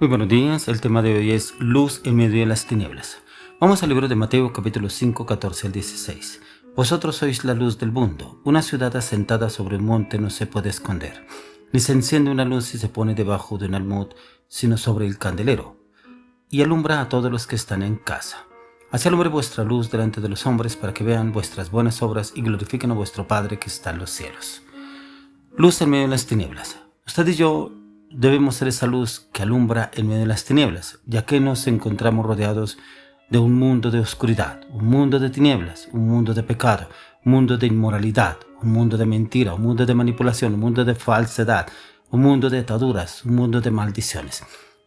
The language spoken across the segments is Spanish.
Muy buenos días, el tema de hoy es luz en medio de las tinieblas. Vamos al libro de Mateo capítulo 5, 14 al 16. Vosotros sois la luz del mundo. Una ciudad asentada sobre un monte no se puede esconder, ni se enciende una luz y se pone debajo de un almud, sino sobre el candelero, y alumbra a todos los que están en casa. Así alumbre vuestra luz delante de los hombres, para que vean vuestras buenas obras y glorifiquen a vuestro Padre que está en los cielos. Luz en medio de las tinieblas. Usted y yo debemos ser esa luz que alumbra en medio de las tinieblas, ya que nos encontramos rodeados de un mundo de oscuridad, un mundo de tinieblas, un mundo de pecado, un mundo de inmoralidad, un mundo de mentira, un mundo de manipulación, un mundo de falsedad, un mundo de ataduras, un mundo de maldiciones.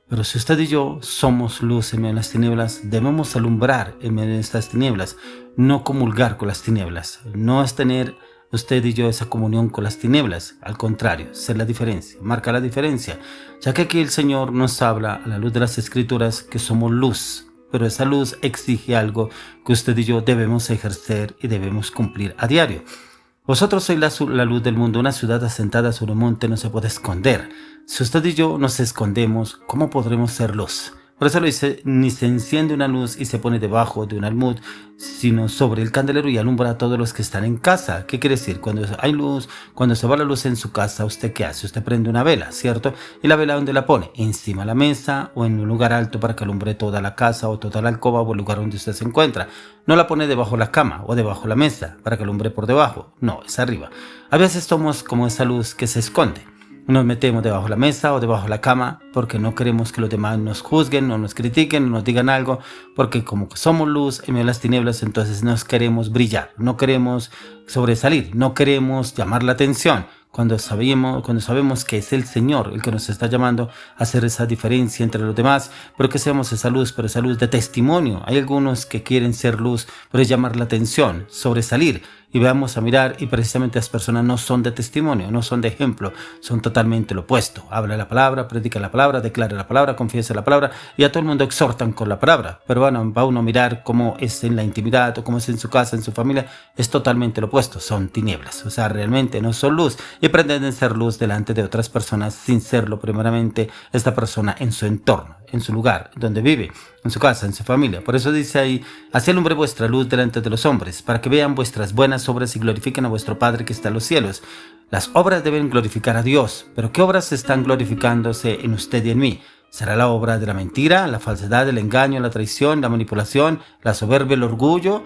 Pero si usted y yo somos luz en medio de las tinieblas, debemos alumbrar en medio de estas tinieblas, no comulgar con las tinieblas, no es tener usted y yo esa comunión con las tinieblas, al contrario, ser la diferencia, marca la diferencia, ya que aquí el Señor nos habla a la luz de las Escrituras que somos luz, pero esa luz exige algo que usted y yo debemos ejercer y debemos cumplir a diario. Vosotros sois la luz del mundo, una ciudad asentada sobre un monte no se puede esconder. Si usted y yo nos escondemos, ¿cómo podremos ser luz? Por eso lo dice, ni se enciende una luz y se pone debajo de un almud, sino sobre el candelero y alumbra a todos los que están en casa. ¿Qué quiere decir? Cuando hay luz, cuando se va la luz en su casa, ¿usted qué hace? Usted prende una vela, ¿cierto? ¿Y la vela dónde la pone? Encima de la mesa o en un lugar alto para que alumbre toda la casa o toda la alcoba o el lugar donde usted se encuentra. No la pone debajo de la cama o debajo de la mesa para que alumbre por debajo. No, es arriba. A veces somos como esa luz que se esconde. Nos metemos debajo de la mesa o debajo de la cama porque no queremos que los demás nos juzguen, no nos critiquen, no nos digan algo, porque como somos luz en medio de las tinieblas, entonces nos queremos brillar, no queremos sobresalir, no queremos llamar la atención. Cuando sabemos que es el Señor el que nos está llamando a hacer esa diferencia entre los demás, pero que seamos esa luz, pero esa luz de testimonio. Hay algunos que quieren ser luz, pero es llamar la atención, sobresalir. Y veamos a mirar y precisamente las personas no son de testimonio, no son de ejemplo, son totalmente lo opuesto. Habla la palabra, predica la palabra, declara la palabra, confiesa la palabra y a todo el mundo exhortan con la palabra. Pero bueno, va uno a mirar cómo es en la intimidad o cómo es en su casa, en su familia, es totalmente lo opuesto, son tinieblas. O sea, realmente no son luz y pretenden ser luz delante de otras personas sin serlo primeramente esta persona en su entorno, en su lugar, donde vive, en su casa, en su familia. Por eso dice ahí, así alumbre vuestra luz delante de los hombres, para que vean vuestras buenas obras y glorifiquen a vuestro Padre que está en los cielos. Las obras deben glorificar a Dios, pero ¿qué obras están glorificándose en usted y en mí? ¿Será la obra de la mentira, la falsedad, el engaño, la traición, la manipulación, la soberbia, el orgullo?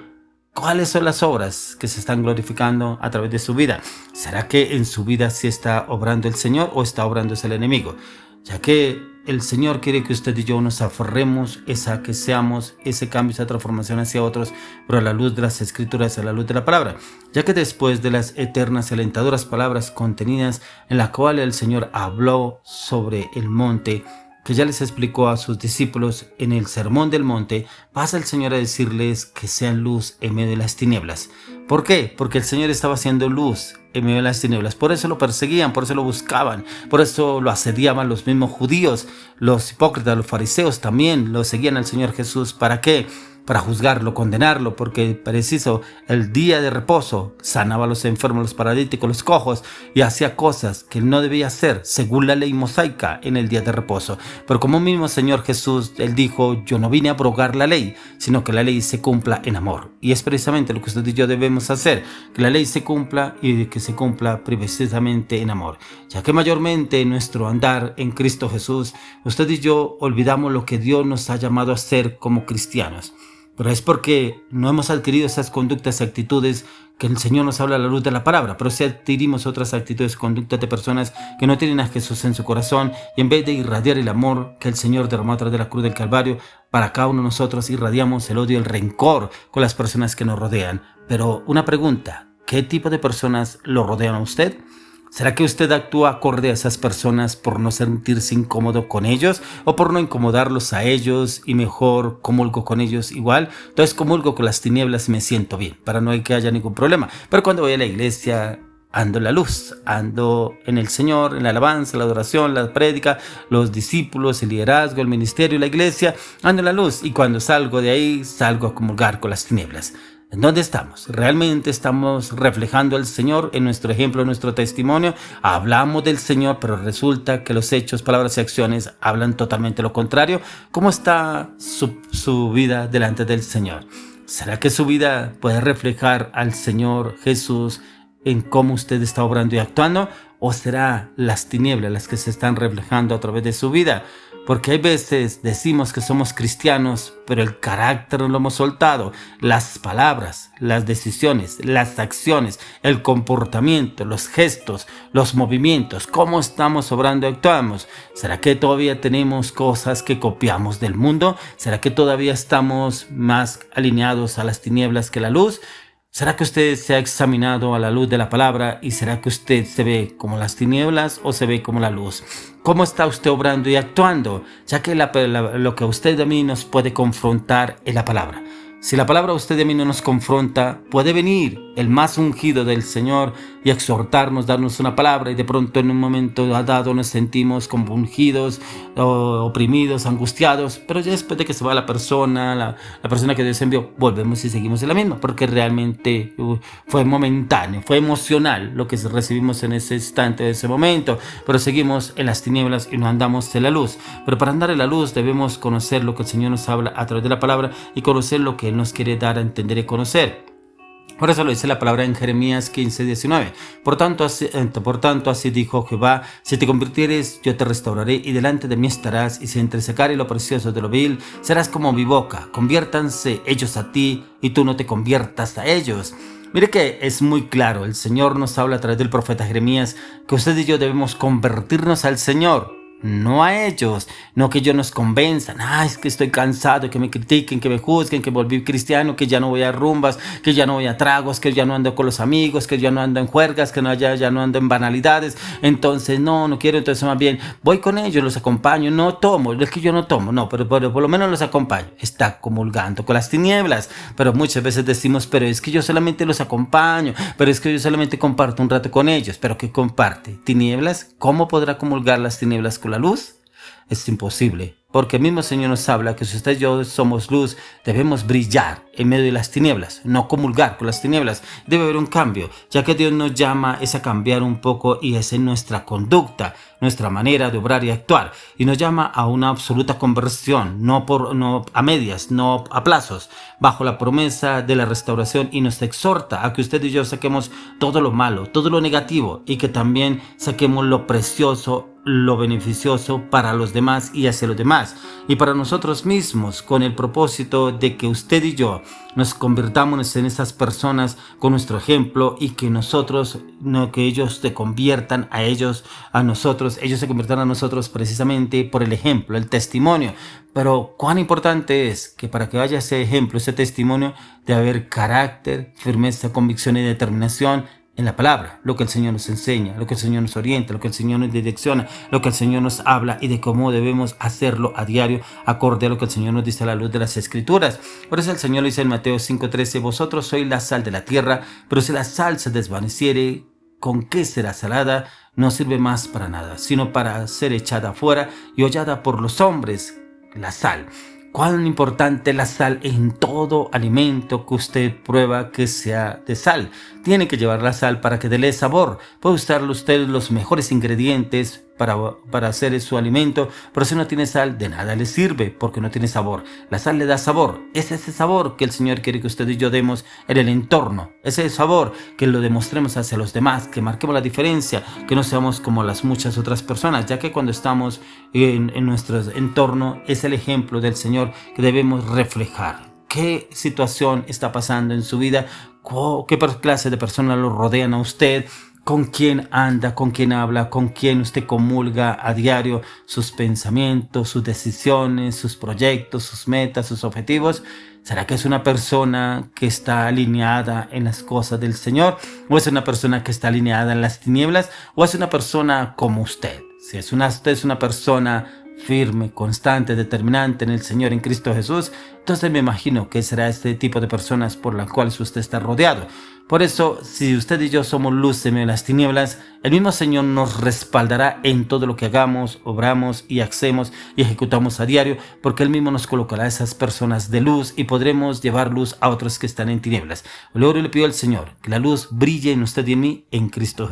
¿Cuáles son las obras que se están glorificando a través de su vida? ¿Será que en su vida sí está obrando el Señor o está obrando el enemigo? Ya que el Señor quiere que usted y yo nos aferremos que seamos ese cambio, esa transformación hacia otros, pero a la luz de las Escrituras, a la luz de la palabra. Ya que después de las eternas y alentadoras palabras contenidas en la cual el Señor habló sobre el monte, que ya les explicó a sus discípulos en el Sermón del Monte, pasa el Señor a decirles que sean luz en medio de las tinieblas. ¿Por qué? Porque el Señor estaba haciendo luz en medio de las tinieblas. Por eso lo perseguían, por eso lo buscaban, por eso lo asediaban los mismos judíos, los hipócritas, los fariseos también lo seguían al Señor Jesús. ¿Para qué? Para juzgarlo, condenarlo, porque preciso el día de reposo sanaba a los enfermos, los paralíticos, los cojos y hacía cosas que no debía hacer según la ley mosaica en el día de reposo. Pero como mismo Señor Jesús, Él dijo, yo no vine a abrogar la ley, sino que la ley se cumpla en amor. Y es precisamente lo que usted y yo debemos hacer, que la ley se cumpla y que se cumpla precisamente en amor. Ya que mayormente en nuestro andar en Cristo Jesús, usted y yo olvidamos lo que Dios nos ha llamado a hacer como cristianos. Pero es porque no hemos adquirido esas conductas y actitudes que el Señor nos habla a la luz de la palabra. Pero si adquirimos otras actitudes, conductas de personas que no tienen a Jesús en su corazón y en vez de irradiar el amor que el Señor derramó a través de la cruz del Calvario, para cada uno de nosotros irradiamos el odio y el rencor con las personas que nos rodean. Pero una pregunta, ¿qué tipo de personas lo rodean a usted? ¿Será que usted actúa acorde a esas personas por no sentirse incómodo con ellos o por no incomodarlos a ellos y mejor comulgo con ellos igual? Entonces comulgo con las tinieblas y me siento bien para no que haya ningún problema. Pero cuando voy a la iglesia ando en la luz, ando en el Señor, en la alabanza, la adoración, la prédica, los discípulos, el liderazgo, el ministerio, la iglesia, ando en la luz y cuando salgo de ahí salgo a comulgar con las tinieblas. ¿En dónde estamos? ¿Realmente estamos reflejando al Señor en nuestro ejemplo, en nuestro testimonio? Hablamos del Señor, pero resulta que los hechos, palabras y acciones hablan totalmente lo contrario. ¿Cómo está su vida delante del Señor? ¿Será que su vida puede reflejar al Señor Jesús en cómo usted está obrando y actuando? ¿O será las tinieblas las que se están reflejando a través de su vida? Porque hay veces decimos que somos cristianos, pero el carácter no lo hemos soltado. Las palabras, las decisiones, las acciones, el comportamiento, los gestos, los movimientos, cómo estamos obrando y actuamos. ¿Será que todavía tenemos cosas que copiamos del mundo? ¿Será que todavía estamos más alineados a las tinieblas que la luz? ¿Será que usted se ha examinado a la luz de la palabra y será que usted se ve como las tinieblas o se ve como la luz? ¿Cómo está usted obrando y actuando? Ya que lo que a usted y a mí nos puede confrontar es la palabra. Si la palabra a usted y a mí no nos confronta, puede venir el más ungido del Señor y exhortarnos, darnos una palabra y de pronto en un momento dado nos sentimos compungidos, oprimidos, angustiados, pero ya después de que se va la persona que Dios envió, volvemos y seguimos en la misma, porque realmente fue momentáneo, fue emocional lo que recibimos en ese instante, en ese momento, pero seguimos en las tinieblas y no andamos en la luz. Pero para andar en la luz debemos conocer lo que el Señor nos habla a través de la palabra y conocer lo que Él nos quiere dar a entender y conocer. Por eso lo dice la palabra en Jeremías 15:19. Por tanto, así dijo Jehová: si te convirtieres, yo te restauraré, y delante de mí estarás, y si entresecare lo precioso de lo vil, serás como mi boca. Conviértanse ellos a ti, y tú no te conviertas a ellos. Mire que es muy claro, el Señor nos habla a través del profeta Jeremías que usted y yo debemos convertirnos al Señor, no a ellos, no que ellos nos convenzan. Es que estoy cansado, que me critiquen, que me juzguen, que volví cristiano, que ya no voy a rumbas, que ya no voy a tragos, que ya no ando con los amigos, que ya no ando en juergas, que ya no ando en banalidades. Entonces no quiero, entonces más bien voy con ellos, los acompaño, no tomo, es que yo no tomo, no, pero por lo menos los acompaño. Está comulgando con las tinieblas, pero muchas veces decimos, pero es que yo solamente los acompaño, pero es que yo solamente comparto un rato con ellos. ¿Pero qué comparte? ¿Tinieblas? ¿Cómo podrá comulgar las tinieblas con la luz? Es imposible, porque el mismo Señor nos habla que si usted y yo somos luz, debemos brillar en medio de las tinieblas, no comulgar con las tinieblas. Debe haber un cambio, ya que Dios nos llama es a cambiar un poco, y es en nuestra conducta, nuestra manera de obrar y actuar, y nos llama a una absoluta conversión, no a medias, no a plazos, bajo la promesa de la restauración, y nos exhorta a que usted y yo saquemos todo lo malo, todo lo negativo, y que también saquemos lo precioso, lo beneficioso para los demás y hacia los demás y para nosotros mismos, con el propósito de que usted y yo nos convirtamos en esas personas con nuestro ejemplo, y que nosotros, no que ellos se conviertan a ellos, a nosotros, ellos se conviertan a nosotros precisamente por el ejemplo, el testimonio. Pero cuán importante es que para que haya ese ejemplo, ese testimonio, debe haber carácter, firmeza, convicción y determinación en la palabra, lo que el Señor nos enseña, lo que el Señor nos orienta, lo que el Señor nos direcciona, lo que el Señor nos habla y de cómo debemos hacerlo a diario, acorde a lo que el Señor nos dice a la luz de las Escrituras. Por eso el Señor lo dice en Mateo 5:13: vosotros sois la sal de la tierra, pero si la sal se desvaneciere, ¿con qué será salada? No sirve más para nada, sino para ser echada afuera y hollada por los hombres. La sal. Cuán importante la sal en todo alimento que usted prueba que sea de sal. Tiene que llevar la sal para que dé sabor. Puede usar usted los mejores ingredientes para hacer su alimento, pero si no tiene sal, de nada le sirve, porque no tiene sabor. La sal le da sabor. Es ese sabor que el Señor quiere que usted y yo demos en el entorno. Ese sabor que lo demostremos hacia los demás, que marquemos la diferencia, que no seamos como las muchas otras personas, ya que cuando estamos en nuestro entorno es el ejemplo del Señor que debemos reflejar. ¿Qué situación está pasando en su vida? ¿Qué clase de personas lo rodean a usted? ¿Con quién anda? ¿Con quién habla? ¿Con quién usted comulga a diario sus pensamientos, sus decisiones, sus proyectos, sus metas, sus objetivos? ¿Será que es una persona que está alineada en las cosas del Señor? ¿O es una persona que está alineada en las tinieblas? ¿O es una persona como usted? Si usted es una persona firme, constante, determinante en el Señor, en Cristo Jesús, entonces me imagino que será este tipo de personas por las cuales usted está rodeado. Por eso, si usted y yo somos luz en medio de las tinieblas, el mismo Señor nos respaldará en todo lo que hagamos, obramos y hacemos y ejecutamos a diario, porque Él mismo nos colocará a esas personas de luz y podremos llevar luz a otros que están en tinieblas. Le oro y le pido al Señor que la luz brille en usted y en mí, en Cristo Jesús.